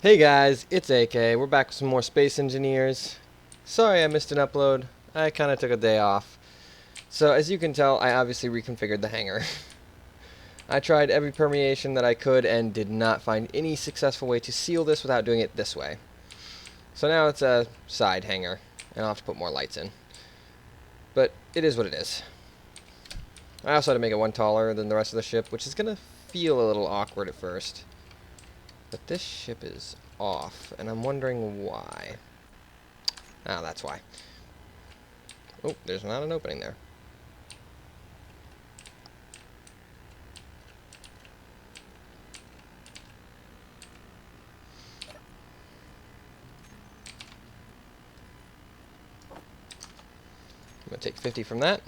Hey guys, it's AK. We're back with some more Space Engineers. Sorry I missed an upload. I kind of took a day off. So as you can tell, I obviously reconfigured the hangar. I tried every permeation that I could and did not find any successful way to seal this without doing it this way. So now it's a side hangar, and I'll have to put more lights in. But it is what it is. I also had to make it one taller than the rest of the ship, which is going to feel a little awkward at first. But this ship is off, and I'm wondering why. Ah, that's why. Oh, there's not an opening there. I'm going to take 50 from that,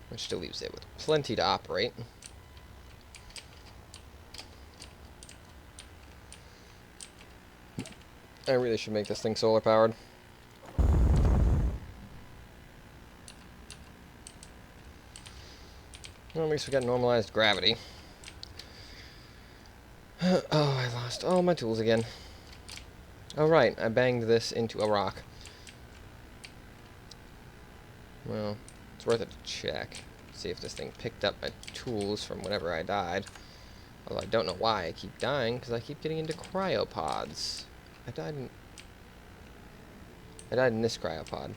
which still leaves it with plenty to operate. I really should make this thing solar powered. Well, at least we got normalized gravity. Oh, I lost all my tools again. Oh, right, I banged this into a rock. Well, it's worth it to check. See if this thing picked up my tools from whenever I died. Although I don't know why I keep dying, because I keep getting into cryopods. I died in this cryopod,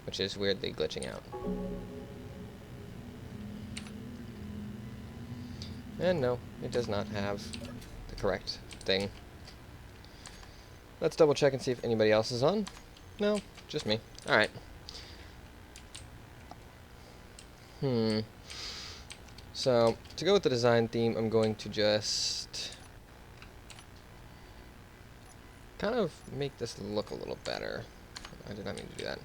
which is weirdly glitching out. And no, it does not have the correct thing. Let's double check and see if anybody else is on. No, just me. Alright. So, to go with the design theme, I'm going to just kind of make this look a little better. I did not mean to do that.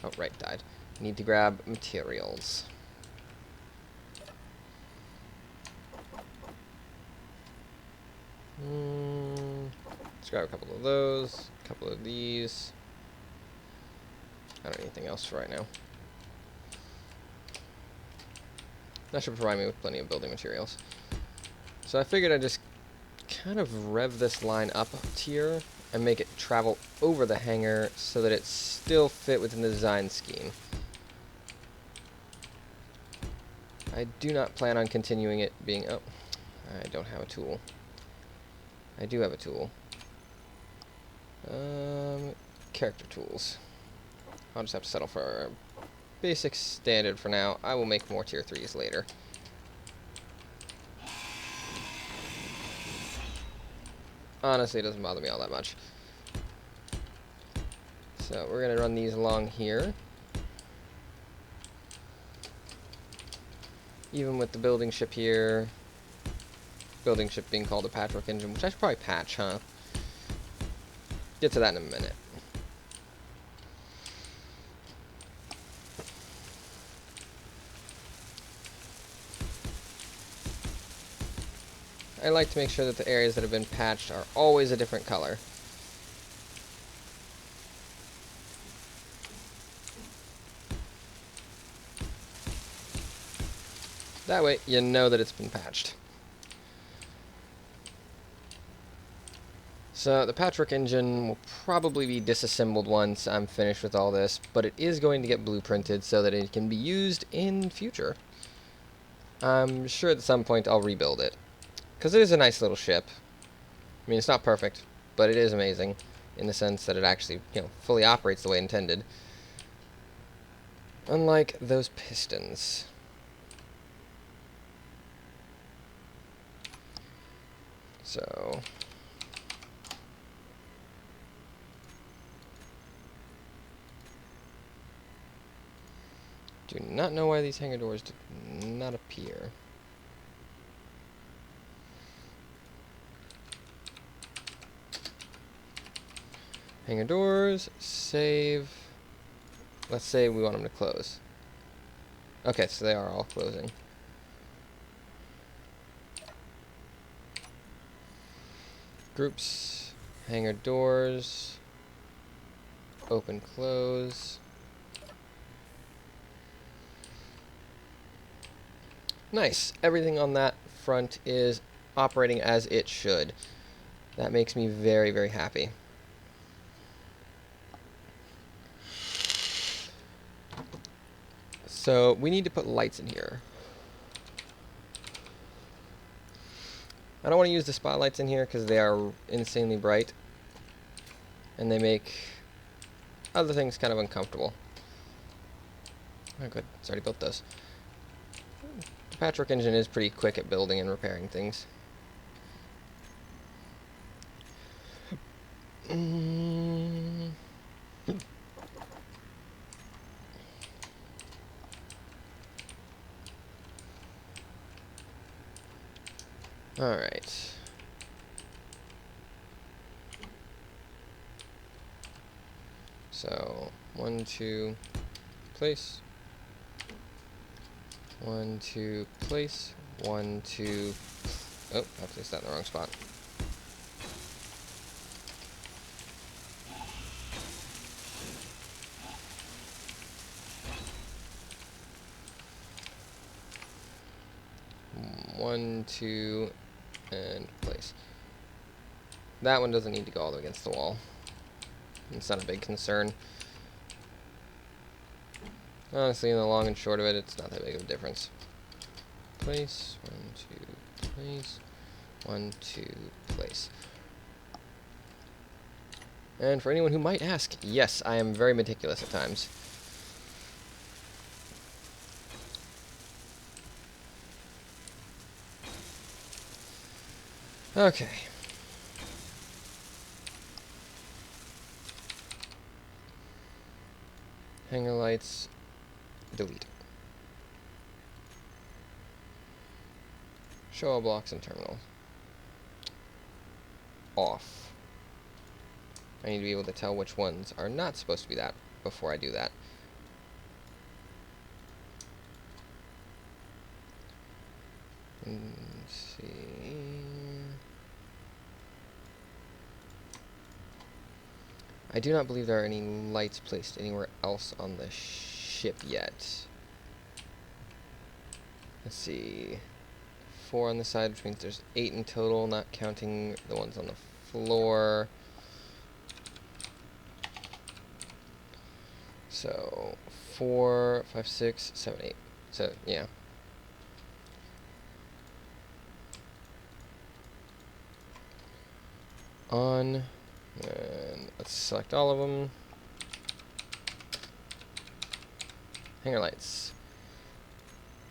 Oh, right, died. Need to grab materials. Let's grab a couple of those, a couple of these. I don't need anything else for right now. That should provide me with plenty of building materials. So I figured I'd just kind of rev this line up a tier and make it travel over the hangar so that it still fit within the design scheme. I do not plan on continuing it being... Oh, I don't have a tool. I do have a tool. Character tools. I'll just have to settle for basic standard for now. I will make more tier 3s later. Honestly, it doesn't bother me all that much. So we're going to run these along here. Even with the building ship here. Building ship being called a patchwork engine, which I should probably patch, huh? Get to that in a minute. I like to make sure that the areas that have been patched are always a different color. That way, you know that it's been patched. So, the patchwork engine will probably be disassembled once I'm finished with all this, but it is going to get blueprinted so that it can be used in future. I'm sure at some point I'll rebuild it. Because it is a nice little ship. I mean, it's not perfect, but it is amazing in the sense that it actually, fully operates the way intended. Unlike those pistons. So... do not know why these hangar doors did not appear. Hangar doors, save. Let's say we want them to close. Okay, so they are all closing. Groups, hangar doors, open, close. Nice. Everything on that front is operating as it should. That makes me very, very happy. So we need to put lights in here. I don't want to use the spotlights in here because they are insanely bright. And they make other things kind of uncomfortable. Oh, good. It's already built those. The Patchwork engine is pretty quick at building and repairing things. Alright. So, 1, 2, place. 1, 2, place. 1, 2. Oh, I placed that in the wrong spot. One, 2, and place. That one doesn't need to go all the way against the wall. It's not a big concern. Honestly, in the long and short of it, it's not that big of a difference. Place, 1, 2, place, 1, 2, place. And for anyone who might ask, yes, I am very meticulous at times. Okay. Hanger lights, delete. Show all blocks and terminal. Off. I need to be able to tell which ones are not supposed to be that before I do that. Let's see. I do not believe there are any lights placed anywhere else on the ship yet. Let's see. 4 on the side, which means there's 8 in total, not counting the ones on the floor. So 4, 5, 6, 7, 8. So yeah. On, and let's select all of them. Hanger lights.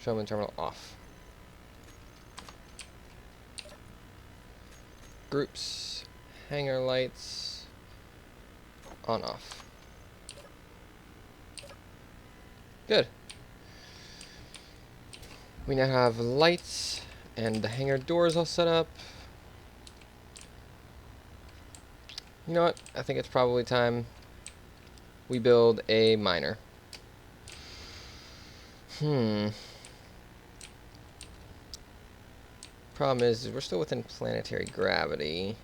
Show them in terminal off. Groups. Hanger lights. On off. Good. We now have lights and the hangar doors all set up. You know what? I think it's probably time we build a miner. Problem is we're still within planetary gravity.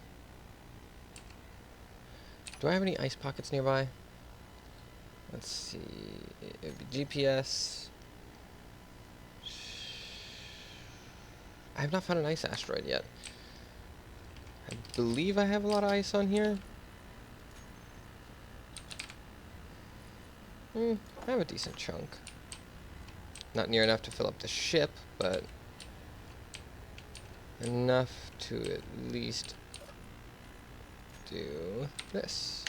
Do I have any ice pockets nearby? Let's see. It'd be GPS. I have not found an ice asteroid yet. I believe I have a lot of ice on here. I have a decent chunk. Not near enough to fill up the ship, but enough to at least do this.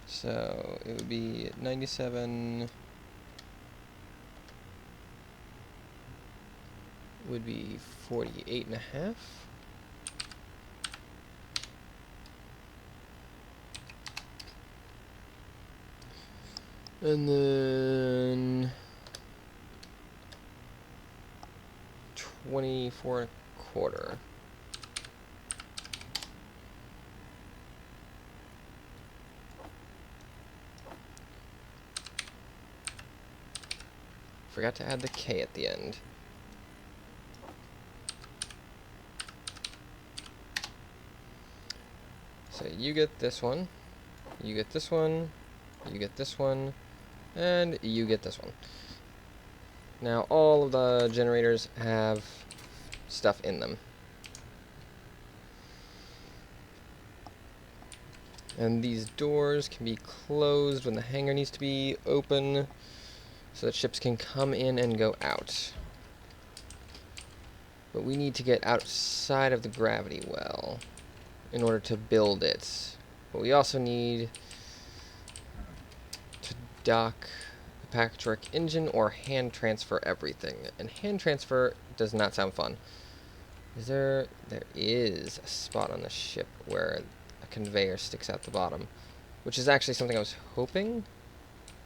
So it would be 97 would be 48 and a half. And then 24 and a quarter. Forgot to add the K at the end. So you get this one, you get this one, you get this one, and you get this one. Now all of the generators have stuff in them. And these doors can be closed when the hangar needs to be open so that ships can come in and go out. But we need to get outside of the gravity well in order to build it. But we also need to dock the Patrick engine or hand transfer everything. And hand transfer does not sound fun. Is there... There is a spot on the ship where a conveyor sticks out the bottom, which is actually something I was hoping,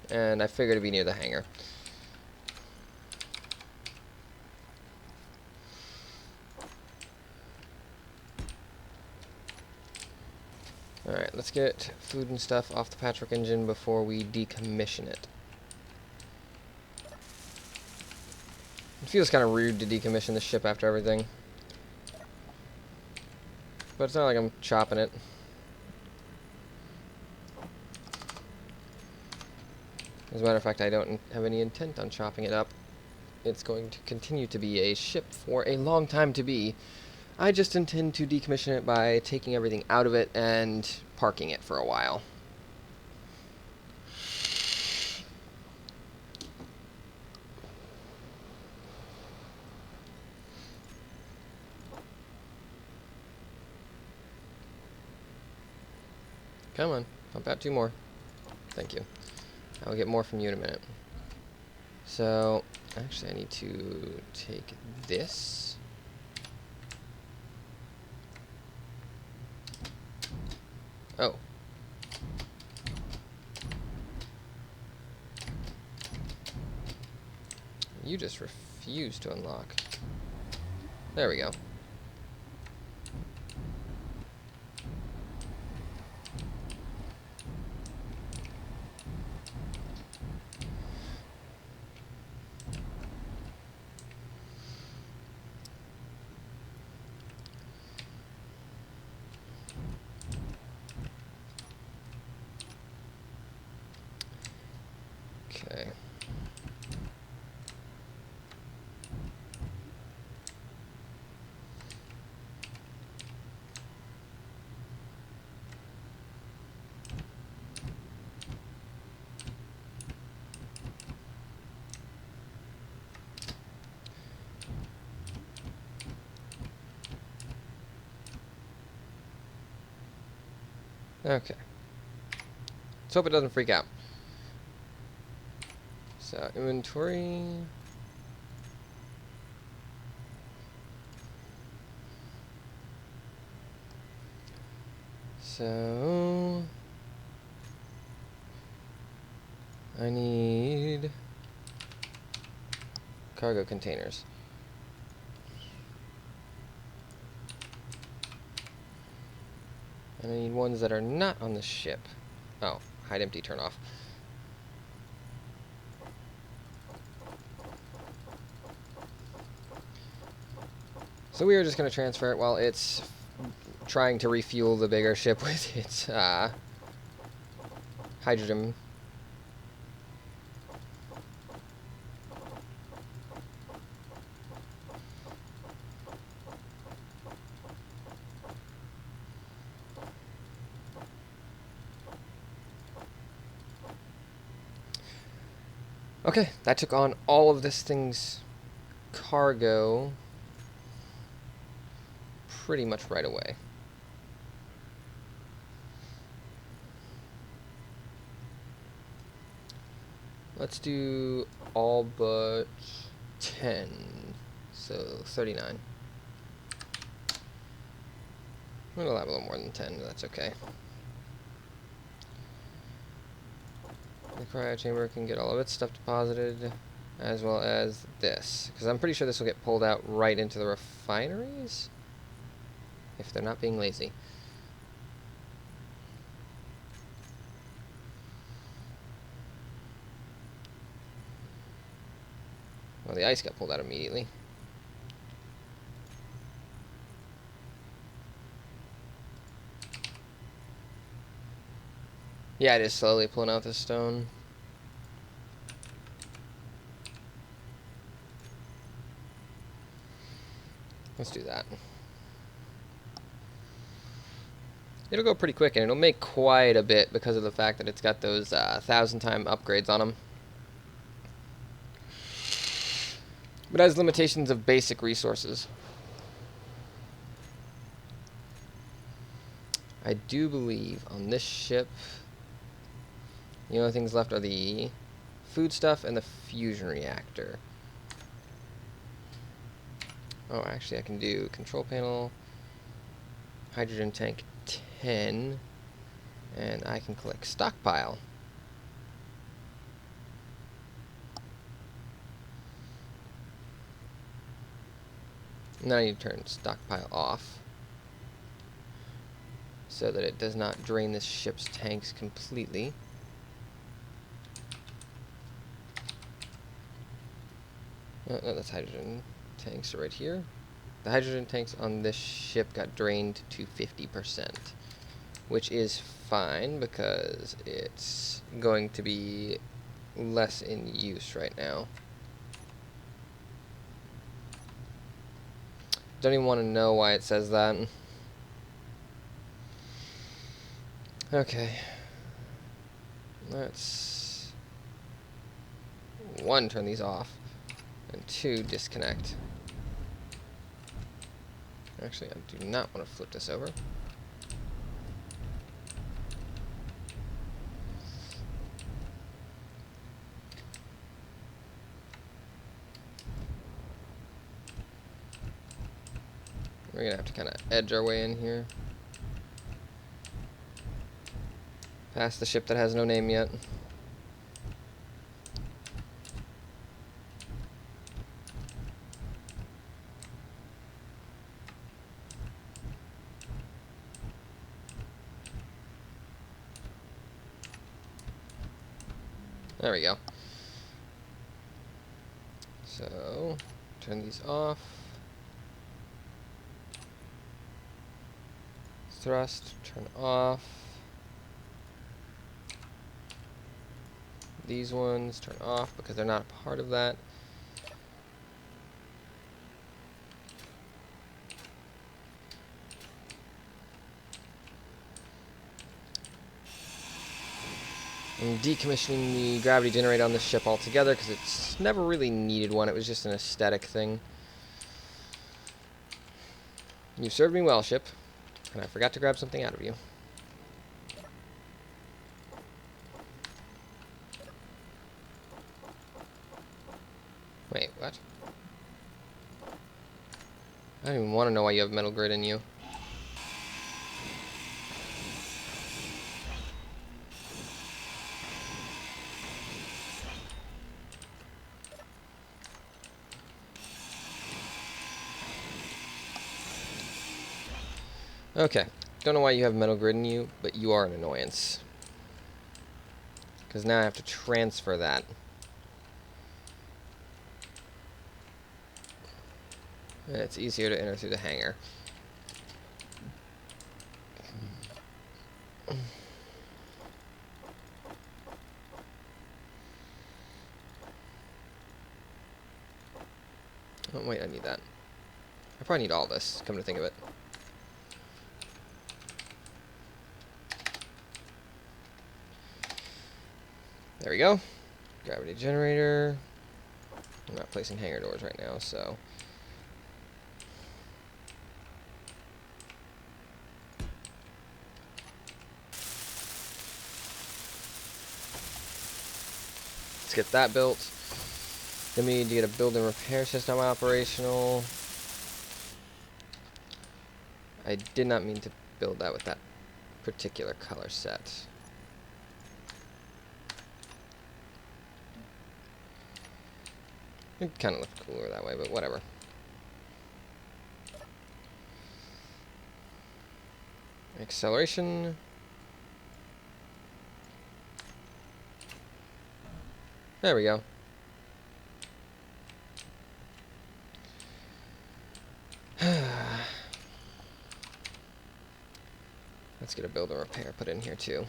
and I figured it'd be near the hangar. Alright, let's get food and stuff off the Patrick engine before we decommission it. It feels kind of rude to decommission the ship after everything. But it's not like I'm chopping it. As a matter of fact, I don't have any intent on chopping it up. It's going to continue to be a ship for a long time to be. I just intend to decommission it by taking everything out of it and parking it for a while. Come on, pump out 2 more. Thank you. I'll get more from you in a minute. So, actually I need to take this. Oh. You just refuse to unlock. There we go. Okay. Okay. Let's hope it doesn't freak out. So, inventory. So, I need cargo containers. And I need ones that are not on the ship. Oh, hide empty, turn off. So we are just going to transfer it while it's trying to refuel the bigger ship with its hydrogen. Okay, that took on all of this thing's cargo pretty much right away. Let's do all but 10, so 39. We'll have a little more than 10, but that's okay. The cryo chamber can get all of its stuff deposited, as well as this, because I'm pretty sure this will get pulled out right into the refineries, if they're not being lazy. Well, the ice got pulled out immediately. Yeah, it is slowly pulling out the stone. Let's do that. It'll go pretty quick, and it'll make quite a bit because of the fact that it's got those 1,000-time upgrades on them. But it has limitations of basic resources. I do believe on this ship, the only things left are the food stuff and the fusion reactor. Oh, actually I can do control panel, hydrogen tank 10, and I can click stockpile. Now I need to turn stockpile off so that it does not drain this ship's tanks completely. No, that's hydrogen tanks right here. The hydrogen tanks on this ship got drained to 50%, which is fine because it's going to be less in use right now. Don't even want to know why it says that. Okay. Let's 1, turn these off, and 2, disconnect. Actually, I do not want to flip this over. We're going to have to kind of edge our way in here. Past the ship that has no name yet. There we go. So, turn these off. Thrust, turn off. These ones, turn off because they're not a part of that. I'm decommissioning the gravity generator on this ship altogether because it's never really needed one. It was just an aesthetic thing. You served me well, ship, and I forgot to grab something out of you. Wait, what? I don't even want to know why you have metal grid in you. Okay, don't know why you have metal grid in you, but you are an annoyance. Because now I have to transfer that. And it's easier to enter through the hangar. Oh, wait, I need that. I probably need all this, come to think of it. There we go. Gravity generator. I'm not placing hangar doors right now, so... let's get that built. Then we need to get a building repair system operational. I did not mean to build that with that particular color set. It kind of looked cooler that way, but whatever. Acceleration. There we go. Let's get a build and repair put in here too.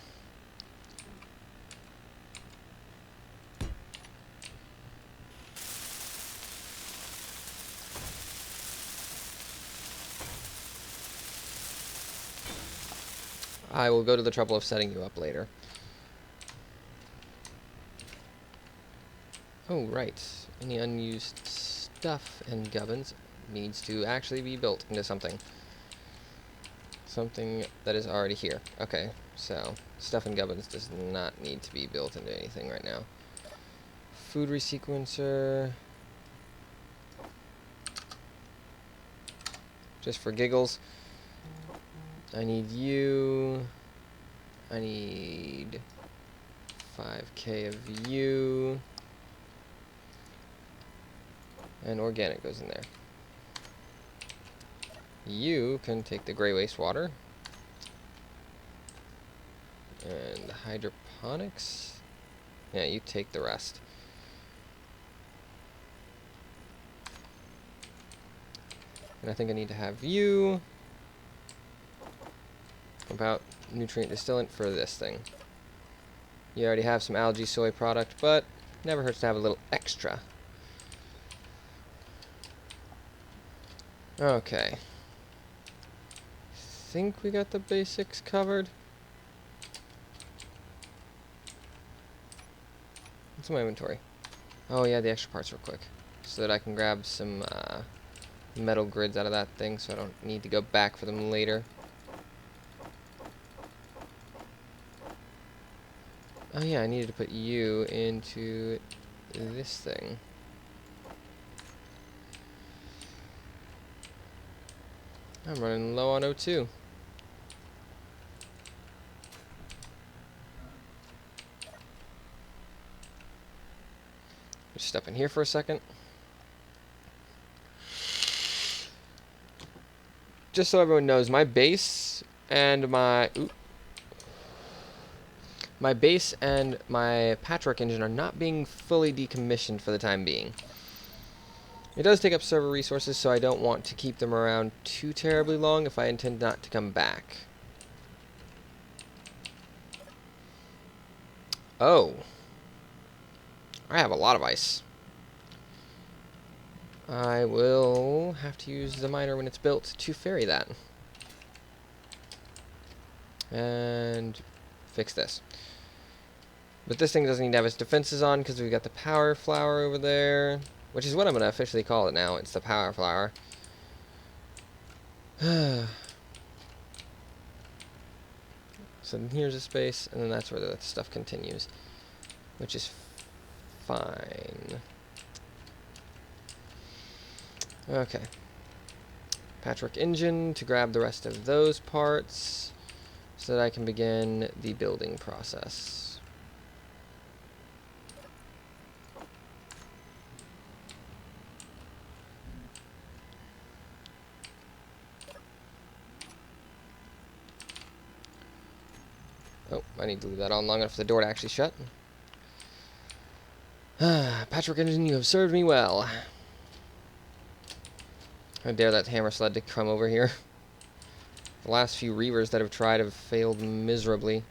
I will go to the trouble of setting you up later. Oh, right. Any unused stuff and gubbins needs to actually be built into something. Something that is already here. Okay, so stuff and gubbins does not need to be built into anything right now. Food resequencer. Just for giggles. I need you. I need 5k of you. And organic goes in there. You can take the gray wastewater. And hydroponics. Yeah, you take the rest. And I think I need to have you about nutrient distillant for this thing. You already have some algae soy product, but never hurts to have a little extra. Okay. Think we got the basics covered. What's in my inventory? Oh yeah, the extra parts real quick. So that I can grab some metal grids out of that thing so I don't need to go back for them later. Oh yeah, I needed to put you into this thing. I'm running low on O2. Just step in here for a second. Just so everyone knows, my base and my patchwork engine are not being fully decommissioned for the time being. It does take up server resources, so I don't want to keep them around too terribly long if I intend not to come back. Oh. I have a lot of ice. I will have to use the miner when it's built to ferry that. And fix this. But this thing doesn't need to have its defenses on because we've got the power flower over there. Which is what I'm going to officially call it now. It's the power flower. So here's a space, and then that's where the stuff continues. Which is fine. Okay. Patchwork engine to grab the rest of those parts so that I can begin the building process. Oh, I need to leave that on long enough for the door to actually shut. Patchwork engine, you have served me well. I dare that hammer sled to come over here. The last few reavers that have tried have failed miserably.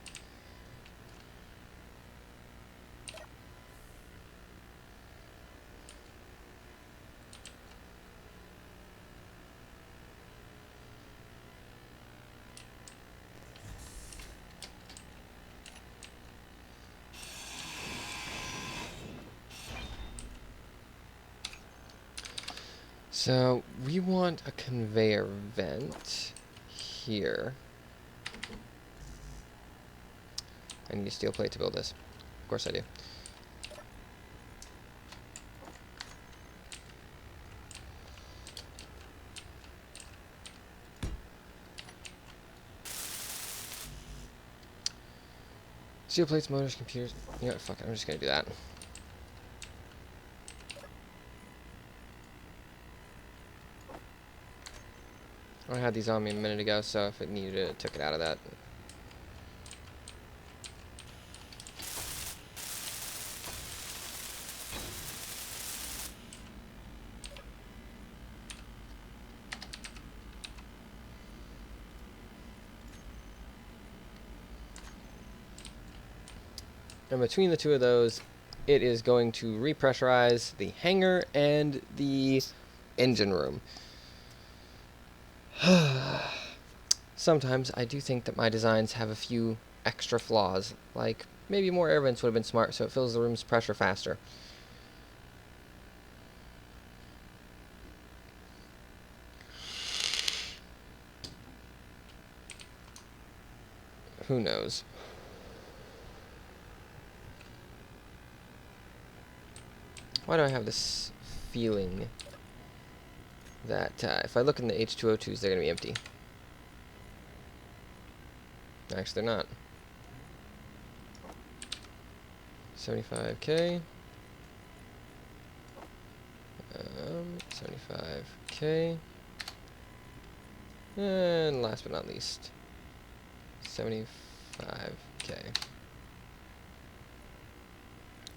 So, we want a conveyor vent here. I need a steel plate to build this. Of course I do. Steel plates, motors, computers. You know what, fuck it, I'm just gonna do that. I had these on me a minute ago, so if it needed it, took it out of that. And between the two of those, it is going to repressurize the hangar and the engine room. sometimes I do think that my designs have a few extra flaws, like maybe more air vents would have been smart so it fills the room's pressure faster. Who knows? Why do I have this feeling that if I look in the H2O2s, they're going to be empty? Actually, they're not. 75k. 75k. And last but not least, 75k.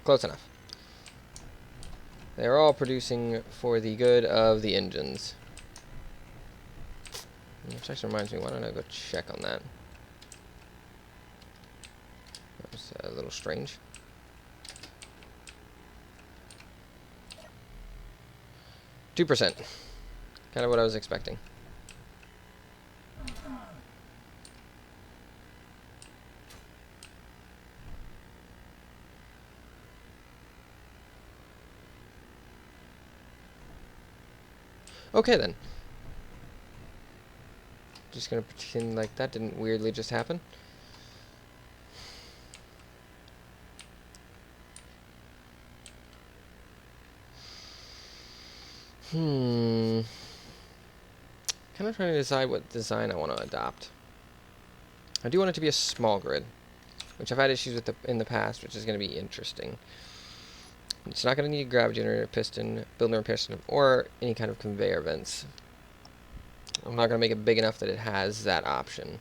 Close enough. They're all producing for the good of the engines. Which actually reminds me, why don't I go check on that? That was a little strange. %. Kind of what I was expecting. Okay then. Just gonna pretend like that didn't weirdly just happen. Kind of trying to decide what design I want to adopt. I do want it to be a small grid, which I've had issues with in the past, which is going to be interesting. It's not going to need a gravity generator, piston, build and piston, or any kind of conveyor vents. I'm not going to make it big enough that it has that option.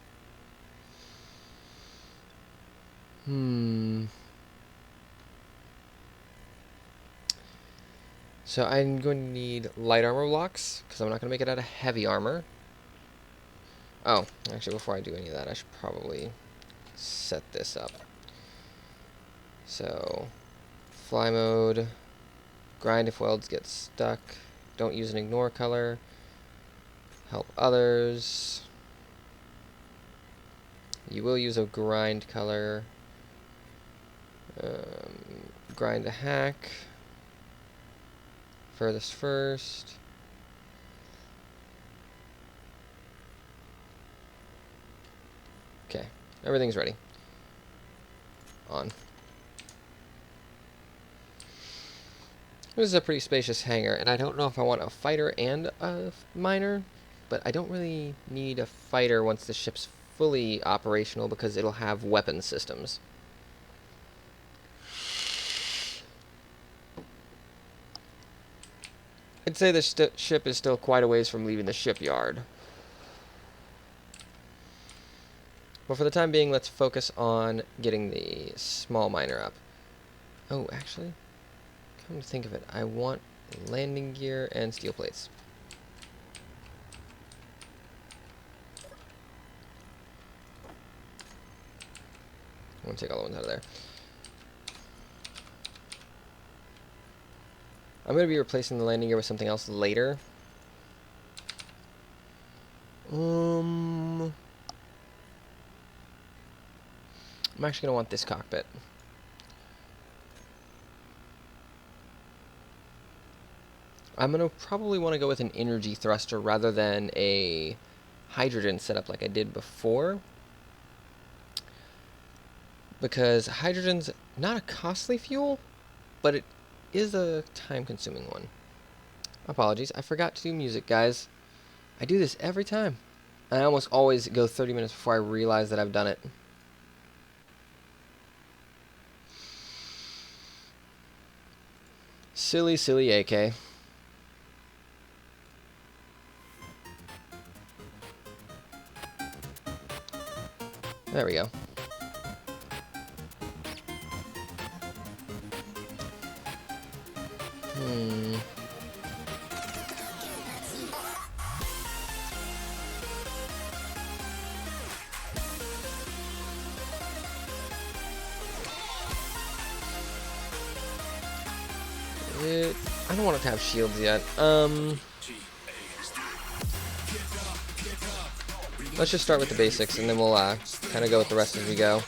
So I'm going to need light armor blocks, because I'm not going to make it out of heavy armor. Oh, actually, before I do any of that, I should probably set this up. So, fly mode, grind if welds get stuck, don't use an ignore color, help others. You will use a grind color, grind a hack, furthest first. Okay, everything's ready. On. This is a pretty spacious hangar, and I don't know if I want a fighter and a miner, but I don't really need a fighter once the ship's fully operational because it'll have weapon systems. I'd say the ship is still quite a ways from leaving the shipyard. But for the time being, let's focus on getting the small miner up. Oh, actually, come to think of it, I want landing gear and steel plates. I'm going to take all the ones out of there. I'm going to be replacing the landing gear with something else later. I'm actually going to want this cockpit. I'm going to probably want to go with an energy thruster rather than a hydrogen setup like I did before. Because hydrogen's not a costly fuel, but it is a time-consuming one. Apologies, I forgot to do music, guys. I do this every time. I almost always go 30 minutes before I realize that I've done it. Silly, silly AK. There we go. I don't want it to have shields yet. let's just start with the basics, and then we'll kind of go with the rest as we go.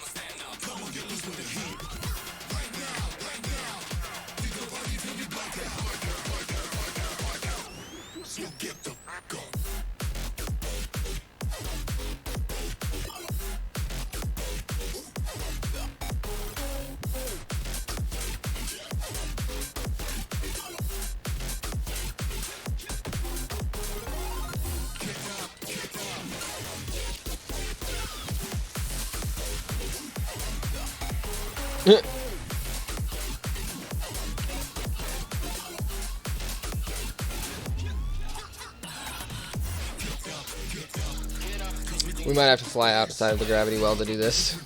We might have to fly outside of the gravity well to do this.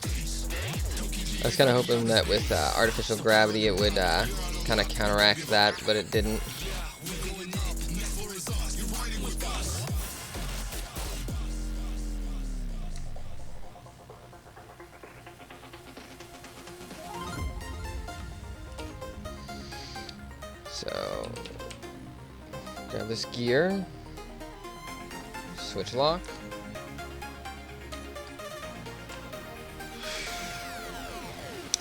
I was kind of hoping that with artificial gravity it would kind of counteract that, but it didn't. So, grab this gear, switch lock.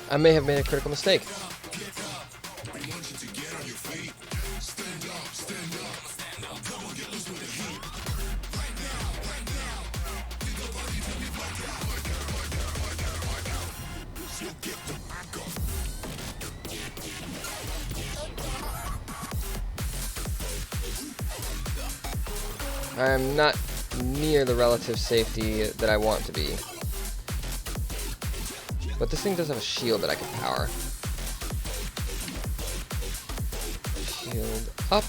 I may have made a critical mistake. I am not near the relative safety that I want to be. But this thing does have a shield that I can power. Shield up.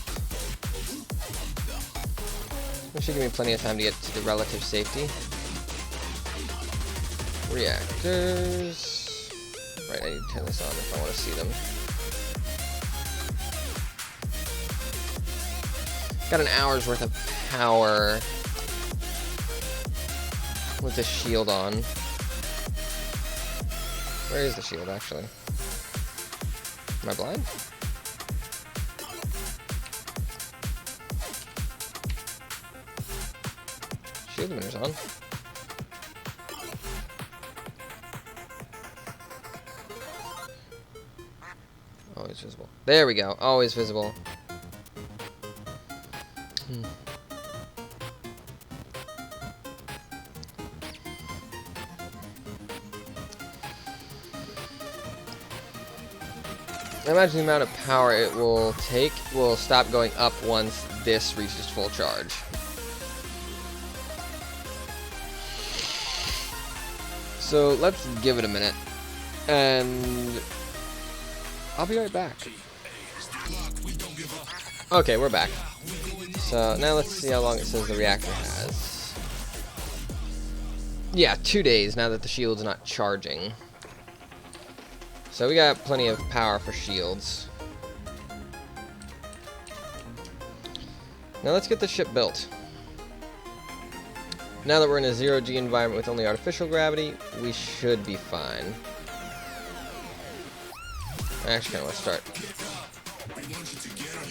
This should give me plenty of time to get to the relative safety. Reactors. Right, I need to turn this on if I want to see them. Got an hour's worth of power with the shield on. Where is the shield, actually? Am I blind? Shield emitters on. Always visible. There we go. Always visible. I imagine the amount of power it will take will stop going up once this reaches full charge. So let's give it a minute, and I'll be right back. Okay, we're back. So now let's see how long it says the reactor has. Yeah, 2 days now that the shield's not charging. So we got plenty of power for shields. Now let's get the ship built. Now that we're in a zero-G environment with only artificial gravity, we should be fine. I actually kind of want to start.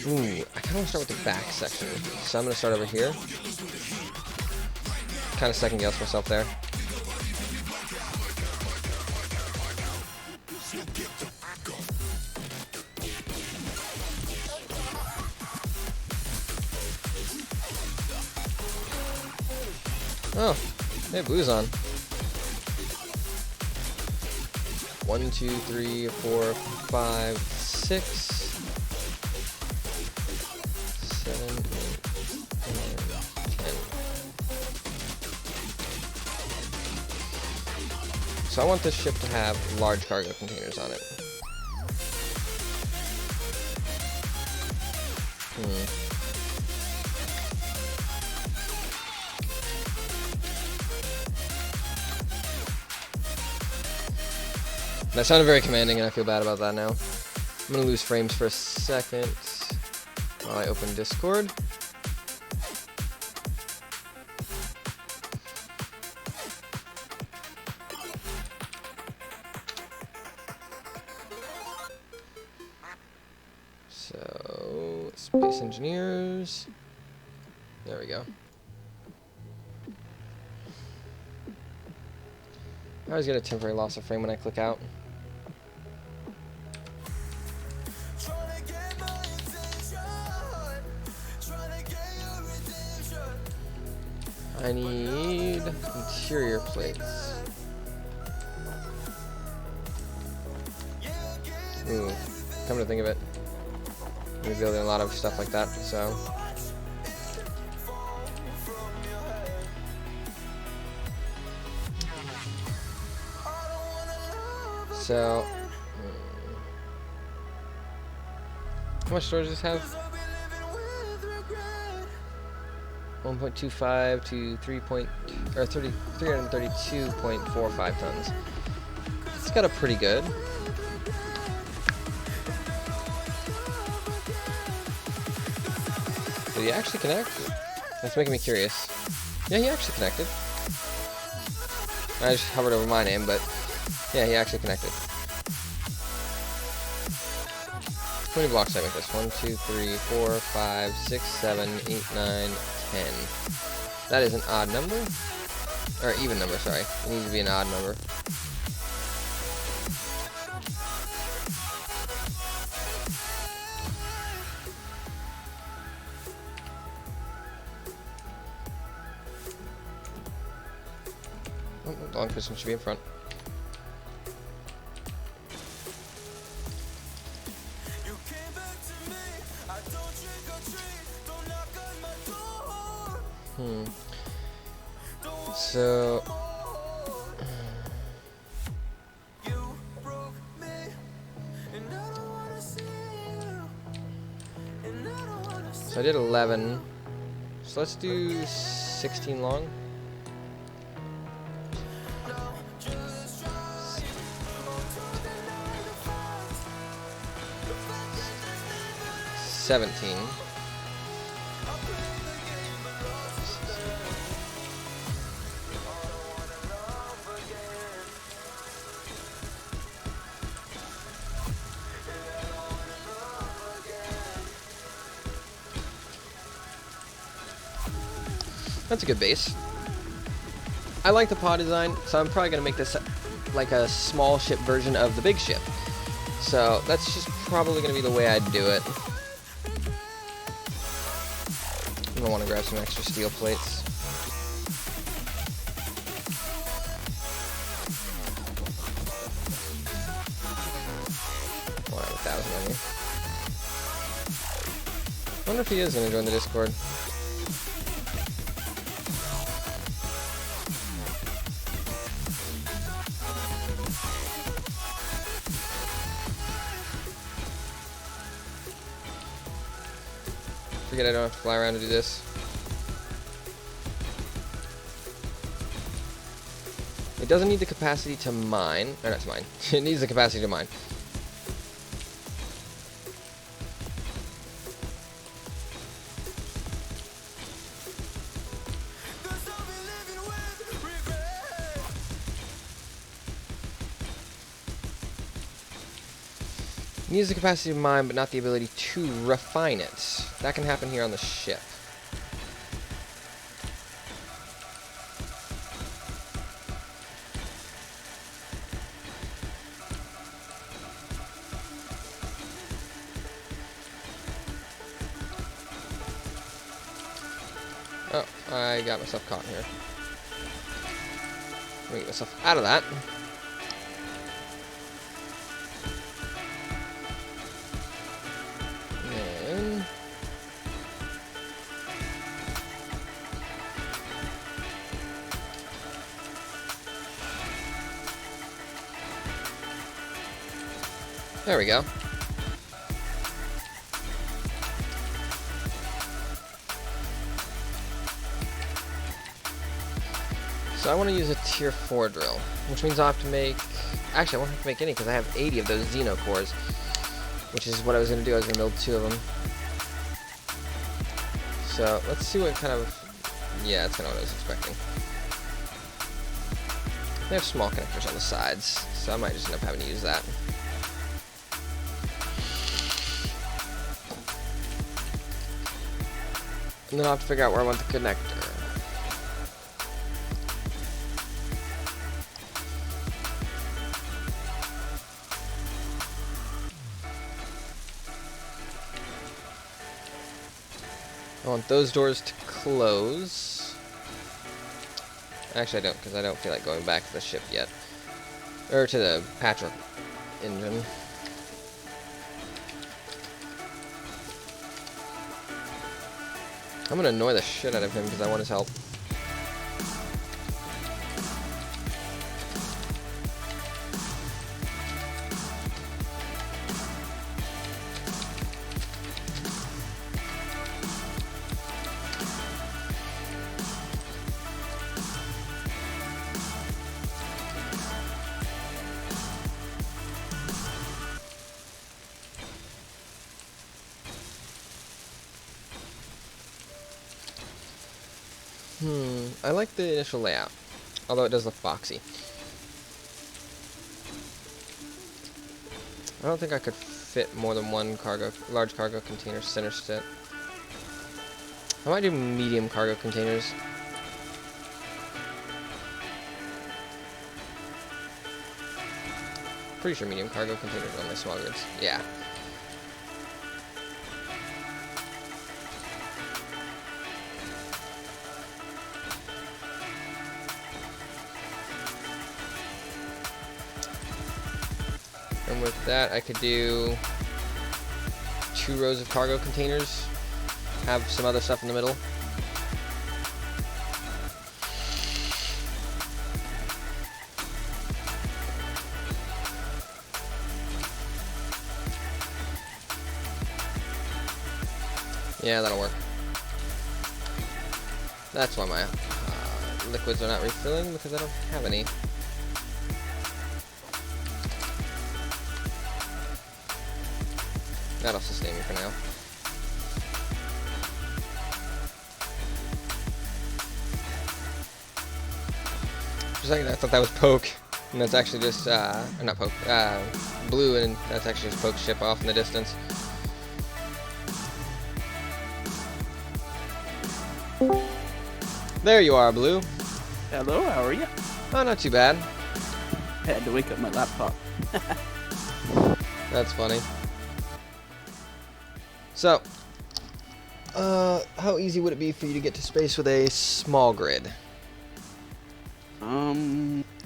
Ooh, I kind of want to start with the back section. So I'm going to start over here. Kind of second guess myself there. Oh, they have blues on. 1, 2, 3, 4, 5, 6, 7, 8, 9, 10. So I want this ship to have large cargo containers on it. That sounded very commanding, and I feel bad about that now. I'm going to lose frames for a second while I open Discord. So, Space Engineers. There we go. I always get a temporary loss of frame when I click out. I need interior plates. Ooh, come to think of it, we're building a lot of stuff like that, so. How much storage does this have? 1.25 to 332.45 tons. It's got a pretty good. Did he actually connect? That's making me curious. Yeah, he actually connected. I just hovered over my name, but yeah, he actually connected. How many blocks did I make this? 1, 2, 3, 4, 5, 6, 7, 8, 9, 10. That is an odd number. Or even number, sorry. It needs to be an odd number. Oh, the long piston should be in front. So I did 11. So let's do 16 long. $17. That's a good base. I like the pod design, so I'm probably going to make this like a small ship version of the big ship. So that's just probably going to be the way I'd do it. I'm going to want to grab some extra steel plates. Well, I have 1,000 on you. I wonder if he is going to join the Discord. Forget I don't have to fly around to do this. It doesn't need the capacity to mine. Or not to mine. It needs the capacity to mine. Needs the capacity to mine, but not the ability to refine it. That can happen here on the ship. Oh, I got myself caught here. Let me get myself out of that. There we go. So I want to use a tier 4 drill, which means I'll have to make... Actually, I won't have to make any because I have 80 of those Xeno cores, which is what I was going to do. I was going to build 2 of them. So let's see what kind of... Yeah, that's kind of what I was expecting. They have small connectors on the sides, so I might just end up having to use that. And then I'll have to figure out where I want the connector. I want those doors to close. Actually, I don't, because I don't feel like going back to the ship yet. Or to the patchwork engine. I'm gonna annoy the shit out of him because I want his help. I like the initial layout, although it does look boxy. I don't think I could fit more than one large cargo container center set. I might do medium cargo containers. Pretty sure medium cargo containers are on my small grids. Yeah. And with that, I could do 2 rows of cargo containers. Have some other stuff in the middle. Yeah, that'll work. That's why my liquids are not refilling, because I don't have any. That'll sustain me for now. For a second I thought that was Poke, and that's actually just, or not Poke, Blue, and that's actually just Poke's ship off in the distance. There you are, Blue. Hello, how are you? Oh, not too bad. I had to wake up my laptop. That's funny. So, how easy would it be for you to get to space with a small grid?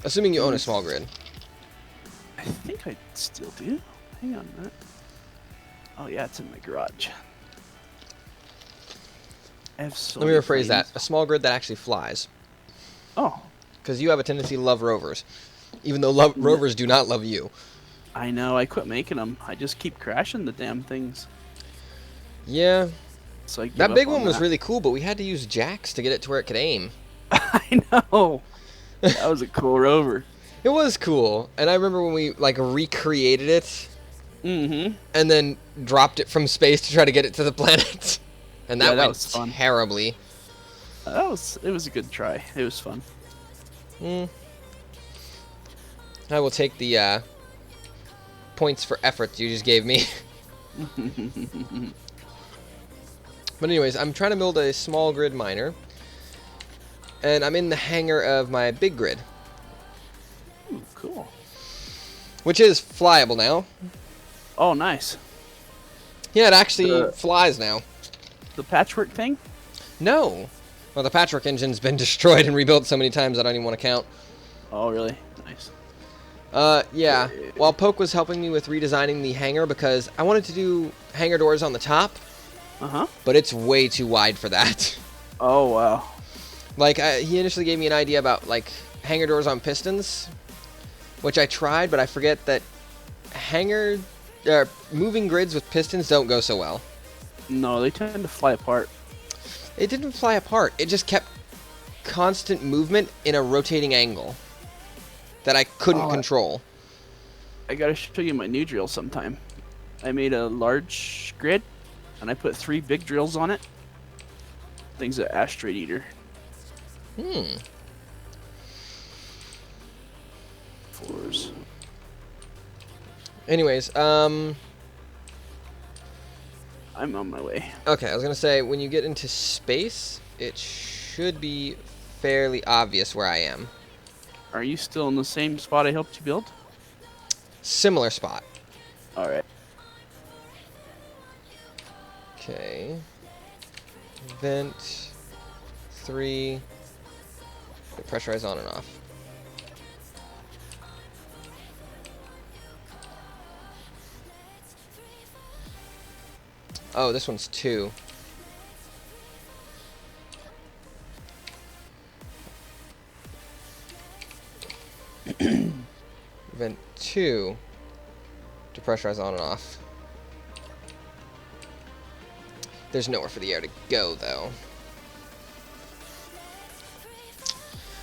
Assuming you own a small grid. I think I still do. Hang on a minute. Oh yeah, it's in my garage. I have so Let me many rephrase that. planes. A small grid that actually flies. Oh, Because you have a tendency to love rovers. Even though rovers do not love you. I know. I quit making them. I just keep crashing the damn things. Yeah. So I give That up big on one was that. really cool, but we had to use jacks to get it to where it could aim. I know. That was a cool rover. It was cool. And I remember when we, like, recreated it. Mm-hmm. And then dropped it from space to try to get it to the planet. And that Yeah, that went was fun. terribly. It was a good try. It was fun. I will take the points for effort you just gave me. But anyways, I'm trying to build a small grid miner. And I'm in the hangar of my big grid. Ooh, cool. Which is flyable now. Oh, nice. Yeah, it actually flies now. The patchwork thing? No. Well, the patchwork engine's been destroyed and rebuilt so many times I don't even want to count. Oh, really? Nice. Yeah. While Poke was helping me with redesigning the hangar, because I wanted to do hangar doors on the top, Uh-huh. but it's way too wide for that. Oh, wow. Like, he initially gave me an idea about, like, hangar doors on pistons, which I tried, but I forget that moving grids with pistons don't go so well. No, they tend to fly apart. It didn't fly apart. It just kept constant movement in a rotating angle that I couldn't control. I gotta show you my new drill sometime. I made a large grid, and I put 3 big drills on it. Thing's an asteroid eater. Fours. Anyways, I'm on my way. okay, I was gonna say, when you get into space, it should be fairly obvious where I am. Are you still in the same spot I helped you build? Similar spot. Alright. Okay. Vent 3. Pressurize on and off. Oh, this one's 2. Vent 2 to pressurize on and off. There's nowhere for the air to go, though.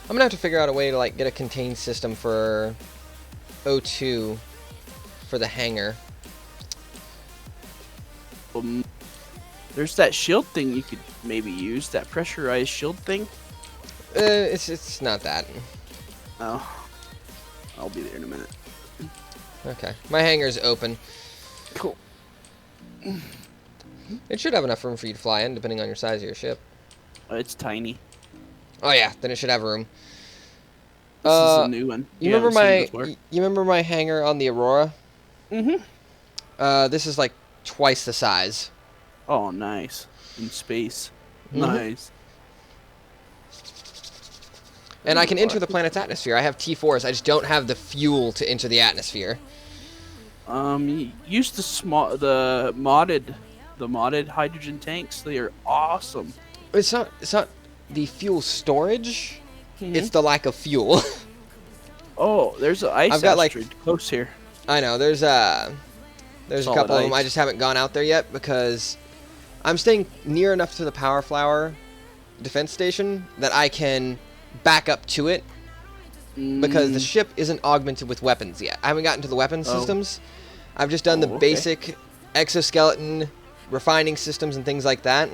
I'm gonna have to figure out a way to like get a contained system for O2 for the hangar. There's that shield thing you could maybe use. That pressurized shield thing. It's not that. Oh, I'll be there in a minute. Okay, my hangar's open. Cool. It should have enough room for you to fly in, depending on your size of your ship. It's tiny. Oh yeah, then it should have room. This is a new one. You remember my hangar on the Aurora? Mm-hmm. This is like twice the size. Oh, nice. In space. Mhm. Nice. And I can enter the planet's atmosphere. I have T4s. I just don't have the fuel to enter the atmosphere. Use the modded hydrogen tanks. They are awesome. It's not the fuel storage. Mhm. It's the lack of fuel. Oh, there's an ice I've got, like- asteroid close here. I know. There's a Solid couple of them. ice. I just haven't gone out there yet because I'm staying near enough to the Power Flower defense station that I can back up to it because the ship isn't augmented with weapons yet. I haven't gotten to the weapon systems. I've just done the Oh, okay. basic exoskeleton refining systems and things like that.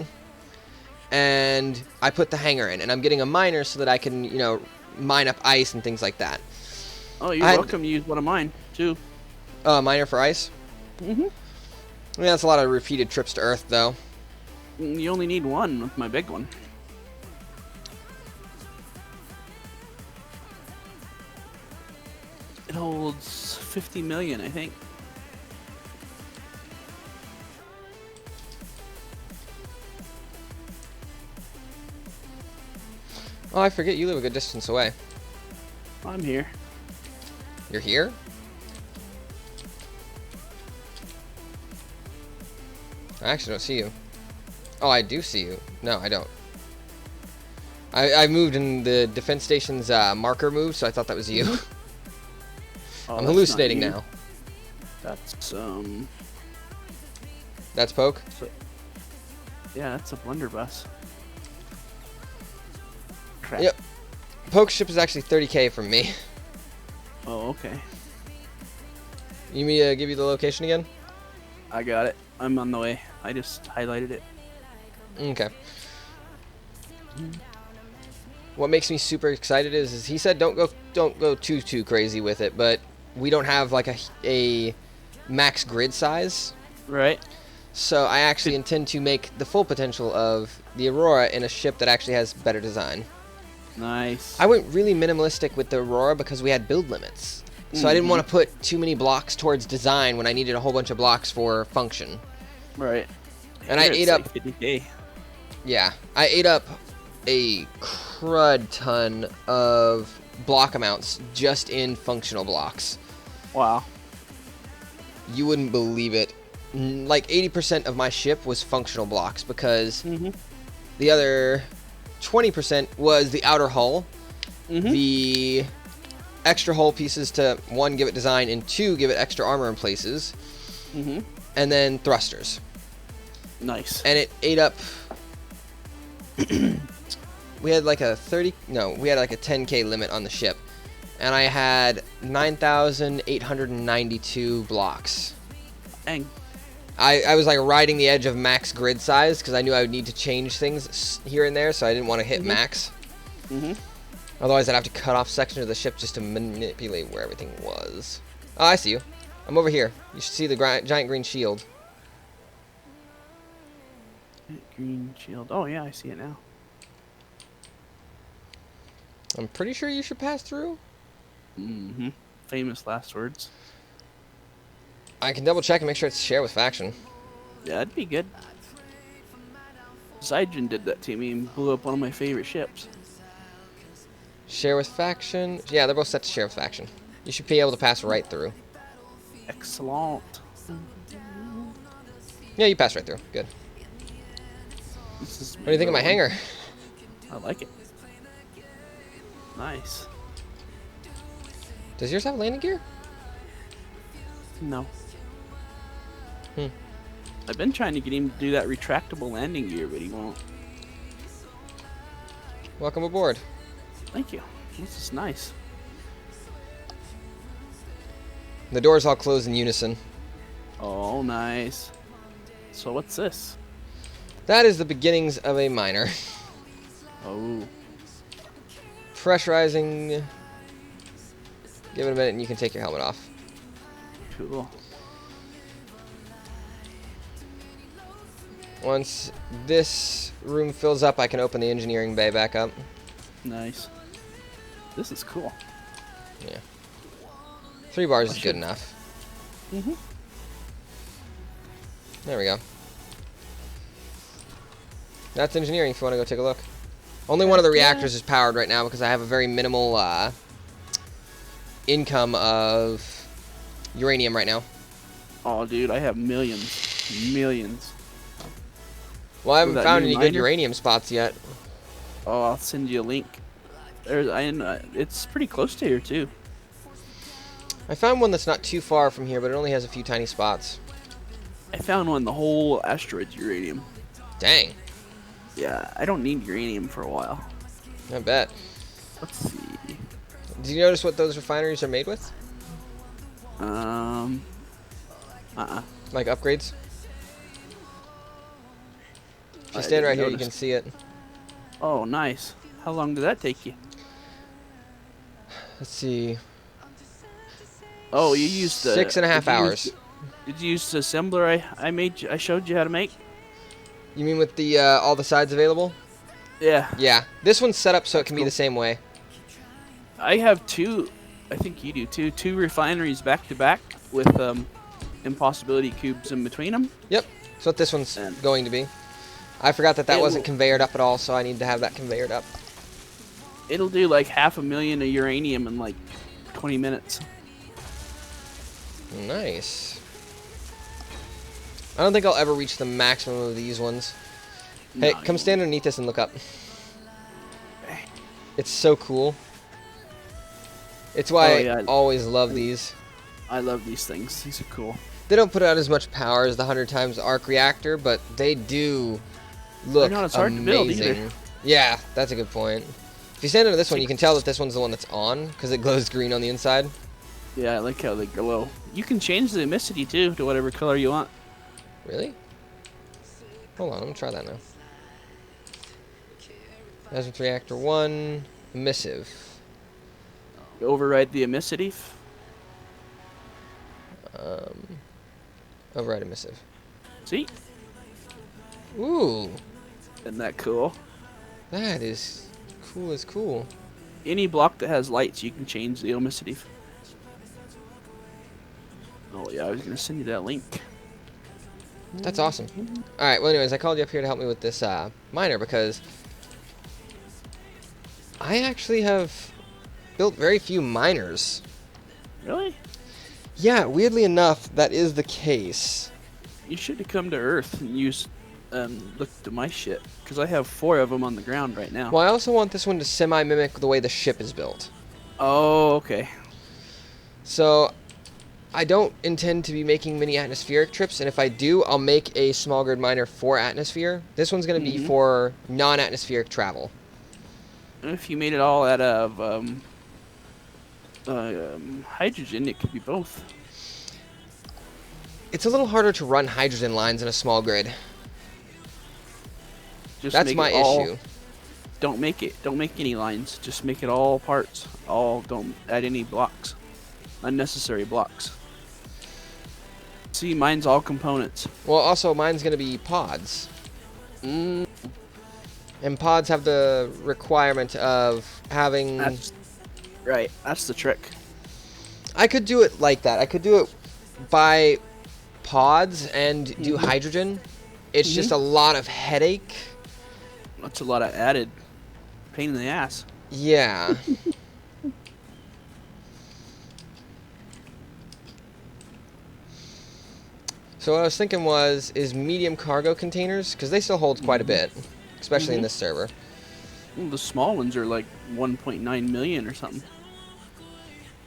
And I put the hangar in, and I'm getting a miner so that I can, mine up ice and things like that. Oh, you're welcome to use one of mine too. Miner for ice? Mm-hmm. Yeah, that's a lot of repeated trips to Earth, though. You only need one with my big one. It holds 50 million, I think. Oh, I forget you live a good distance away. I'm here. You're here? I actually don't see you. Oh, I do see you. No, I don't. I moved in the defense station's marker move, so I thought that was you. Oh, I'm that's hallucinating not you. now. That's That's Poke? yeah, that's a blunderbuss. Crap. Yep. Poke's ship is actually 30k from me. Oh, okay. You need me to give you the location again? I got it. I'm on the way. I just highlighted it. Okay. What makes me super excited is he said don't go too crazy with it, but we don't have like a max grid size. Right. So I actually intend to make the full potential of the Aurora in a ship that actually has better design. Nice. I went really minimalistic with the Aurora because we had build limits. So I didn't want to put too many blocks towards design when I needed a whole bunch of blocks for function. Right. And I Here it's ate up... like 50K. Yeah, I ate up a crud ton of block amounts just in functional blocks. Wow. You wouldn't believe it. Like 80% of my ship was functional blocks because the other 20% was the outer hull, the extra hull pieces to, 1, give it design, and 2, give it extra armor in places, and then thrusters. Nice. And it ate up... we had like a 10k limit on the ship, and I had 9,892 blocks. Dang. I was like riding the edge of max grid size because I knew I would need to change things here and there, so I didn't want to hit max. Otherwise, I'd have to cut off sections of the ship just to manipulate where everything was. Oh, I see you. I'm over here. You should see the giant green shield. Green shield. Oh, yeah, I see it now. I'm pretty sure you should pass through. Famous last words. I can double check and make sure it's share with faction. Yeah, that'd be good. Zydron did that to me and blew up one of my favorite ships. Share with faction. Yeah, they're both set to share with faction. You should be able to pass right through. Excellent. Yeah, you pass right through. Good. What do you think of my hangar? I like it. Nice. Does yours have landing gear? No. Hmm. I've been trying to get him to do that retractable landing gear, but he won't. Welcome aboard. Thank you. This is nice. The doors all close in unison. Oh, nice. So what's this? That is the beginnings of a miner. Oh. Pressurizing. Give it a minute and you can take your helmet off. Cool. Once this room fills up, I can open the engineering bay back up. Nice. This is cool. Yeah. 3 bars is good enough. Mm-hmm. There we go. That's engineering if you want to go take a look. Only one of the reactors is powered right now because I have a very minimal income of uranium right now. Oh, dude, I have millions. Millions. Well, I haven't With that found new any good miner? uranium spots yet. Oh, I'll send you a link. It's pretty close to here, too. I found one that's not too far from here, but it only has a few tiny spots. I found one, the whole asteroid's uranium. Dang. Yeah, I don't need uranium for a while. I bet. Let's see. Did you notice what those refineries are made with? Like upgrades? If you I stand right didn't here, you notice. can see it. Oh, nice. How long did that take you? Let's see. Oh, you used the 6.5 hours. Did you use the assembler I showed you how to make? You mean with the all the sides available? Yeah. Yeah. This one's set up so it can be cool. the same way. I have two. I think you do too. 2 refineries back to back with impossibility cubes in between them. Yep. That's what this one's And going to be. I forgot that it wasn't will- conveyored up at all, so I need to have that conveyored up. It'll do like 500,000 of uranium in like 20 minutes. Nice. I don't think I'll ever reach the maximum of these ones. Hey, No, come you stand underneath this and look up. Okay. It's so cool. It's why Oh, yeah. I always love these. I love these things. These are cool. They don't put out as much power as the 100 times arc reactor, but they do look not as hard to build either. amazing. Yeah, that's a good point. If you stand under this one, you can tell that this one's the one that's on because it glows green on the inside. Yeah, I like how they glow. You can change the emissivity too to whatever color you want. Really? Hold on, I'm gonna try that now. Azimuth reactor 1, emissive. Override the emissivity. Override emissive. See? Ooh, Isn't that cool? that is cool as cool. Any block that has lights, you can change the emissivity. Oh yeah, I was gonna send you that link. That's awesome. Alright, well anyways, I called you up here to help me with this miner because I actually have built very few miners. Really? Yeah, weirdly enough, that is the case. You should have come to Earth and looked at my shit, because I have 4 of them on the ground right now. Well, I also want this one to semi-mimic the way the ship is built. Oh, okay. So, I don't intend to be making many atmospheric trips, and if I do, I'll make a small grid miner for atmosphere. This one's going to be for non-atmospheric travel. And if you made it all out of hydrogen, it could be both. It's a little harder to run hydrogen lines in a small grid. Just That's make my it all- issue. Don't make any lines. Just make it all parts. Don't add any blocks. Unnecessary blocks. See, mine's all components. Well, also, mine's going to be pods. Mm, And pods have the requirement of having... that's right. That's the trick. I could do it like that. I could do it by pods and do hydrogen. It's just a lot of headache That's a lot of added pain in the ass. Yeah. So what I was thinking is medium cargo containers, because they still hold quite a bit, especially in this server. Well, the small ones are like 1.9 million or something.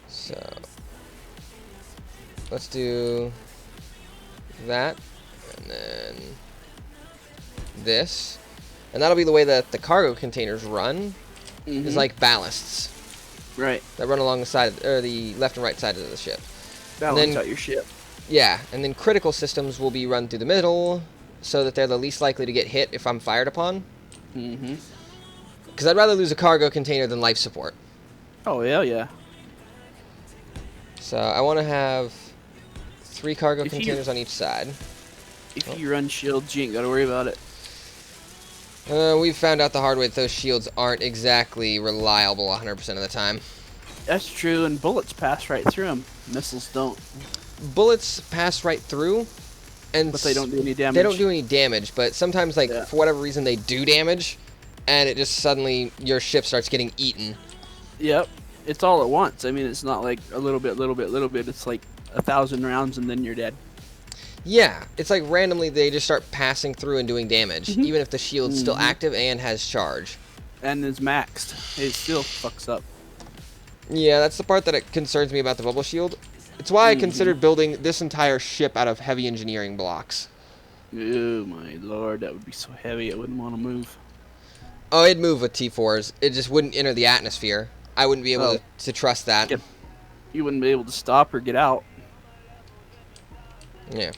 So let's do that, and then this, and that'll be the way that the cargo containers run. Is like ballasts, right? That run along the side, or the left and right side of the ship. Balance out your ship. Yeah, and then critical systems will be run through the middle, so that they're the least likely to get hit if I'm fired upon. Because I'd rather lose a cargo container than life support. Oh, yeah. So I want to have 3 cargo containers on each side. If you run shields, you ain't got to worry about it. We've found out the hard way that those shields aren't exactly reliable 100% of the time. That's true, and bullets pass right through them. Missiles don't. Bullets pass right through, but they don't do any damage. They don't do any damage, but sometimes, like, for whatever reason, they do damage, and it just suddenly, your ship starts getting eaten. Yep. It's all at once. I mean, it's not like a little bit. It's like 1,000 rounds, and then you're dead. Yeah, it's like randomly they just start passing through and doing damage, even if the shield's still active and has charge. And is maxed. It still fucks up. Yeah, that's the part that it concerns me about the bubble shield. It's why I considered building this entire ship out of heavy engineering blocks. Oh my lord, that would be so heavy I wouldn't want to move. Oh, it'd move with T4s. It just wouldn't enter the atmosphere. I wouldn't be able to trust that. You wouldn't be able to stop or get out. Yeah.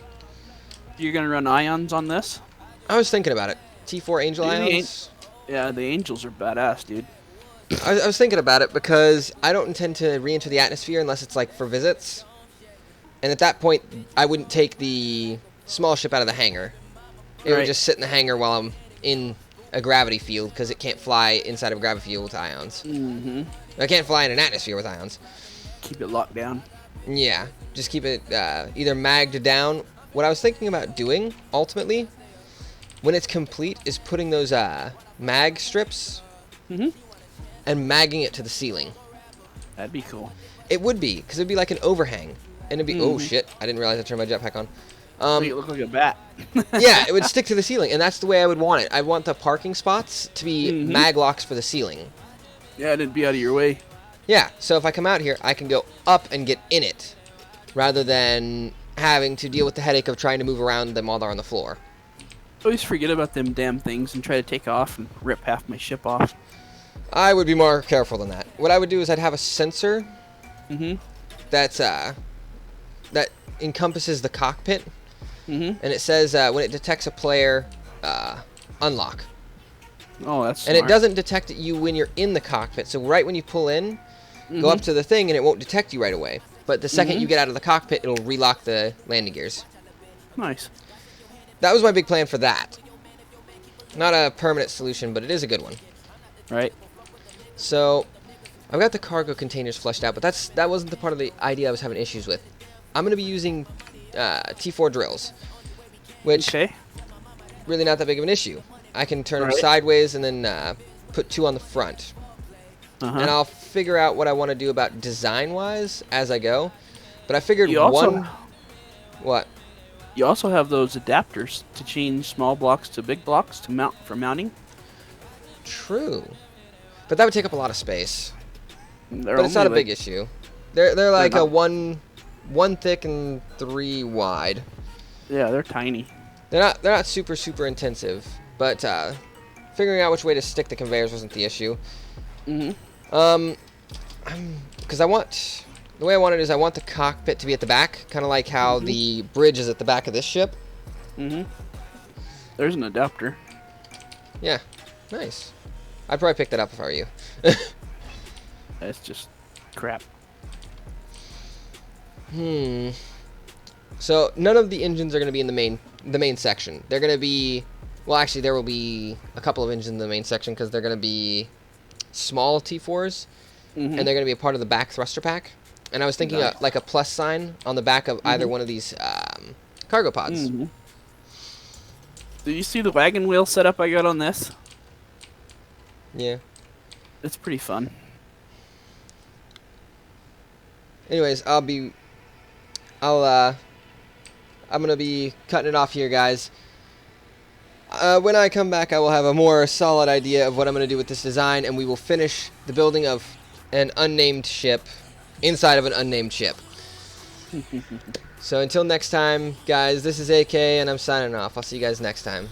You're going to run ions on this? I was thinking about it. T4 Angel ions? Yeah, the Angels are badass, dude. I was thinking about it because I don't intend to re-enter the atmosphere unless it's like for visits. And at that point, I wouldn't take the small ship out of the hangar. It would just sit in the hangar while I'm in a gravity field because it can't fly inside of a gravity field with ions. I can't fly in an atmosphere with ions. Keep it locked down. Yeah, just keep it either magged down. What I was thinking about doing, ultimately, when it's complete, is putting those mag strips and magging it to the ceiling. That'd be cool. It would be, because it would be like an overhang. And it'd be, oh shit, I didn't realize I turned my jetpack on. Make it look like a bat. Yeah, it would stick to the ceiling, and that's the way I would want it. I want the parking spots to be mag locks for the ceiling. Yeah, it'd be out of your way. Yeah, so if I come out here, I can go up and get in it, rather than having to deal with the headache of trying to move around them while they're on the floor. I always forget about them damn things and try to take off and rip half my ship off. I would be more careful than that. What I would do is I'd have a sensor that's that encompasses the cockpit, and it says when it detects a player, unlock. Oh, that's smart. And smart. it doesn't detect you when you're in the cockpit. So right when you pull in, go up to the thing, and it won't detect you right away. But the second you get out of the cockpit, it'll relock the landing gears. Nice. That was my big plan for that. Not a permanent solution, but it is a good one. Right. So I've got the cargo containers fleshed out, but that wasn't the part of the idea I was having issues with. I'm going to be using T4 drills, which really not that big of an issue. I can turn them sideways and then put 2 on the front. And I'll figure out what I want to do about design-wise as I go. But I figured What? You also have those adapters to change small blocks to big blocks to mount for mounting. True. But that would take up a lot of space. But it's not a big issue. They're like a one thick and 3 wide. Yeah, they're tiny. They're not super intensive, but figuring out which way to stick the conveyors wasn't the issue. Because the way I want it is I want the cockpit to be at the back, kind of like how the bridge is at the back of this ship. There's an adapter. Yeah, nice. I'd probably pick that up if I were you. That's just crap. So none of the engines are going to be in the main section. They're going to be, well, actually there will be a couple of engines in the main section because they're going to be small T4s, and they're going to be a part of the back thruster pack. And I was thinking like a plus sign on the back of either one of these cargo pods. Did you see the wagon wheel setup I got on this? Yeah. It's pretty fun. Anyways, I'm gonna be cutting it off here, guys. When I come back, I will have a more solid idea of what I'm gonna do with this design, and we will finish the building of an unnamed ship inside of an unnamed ship. So until next time, guys, this is AK, and I'm signing off. I'll see you guys next time.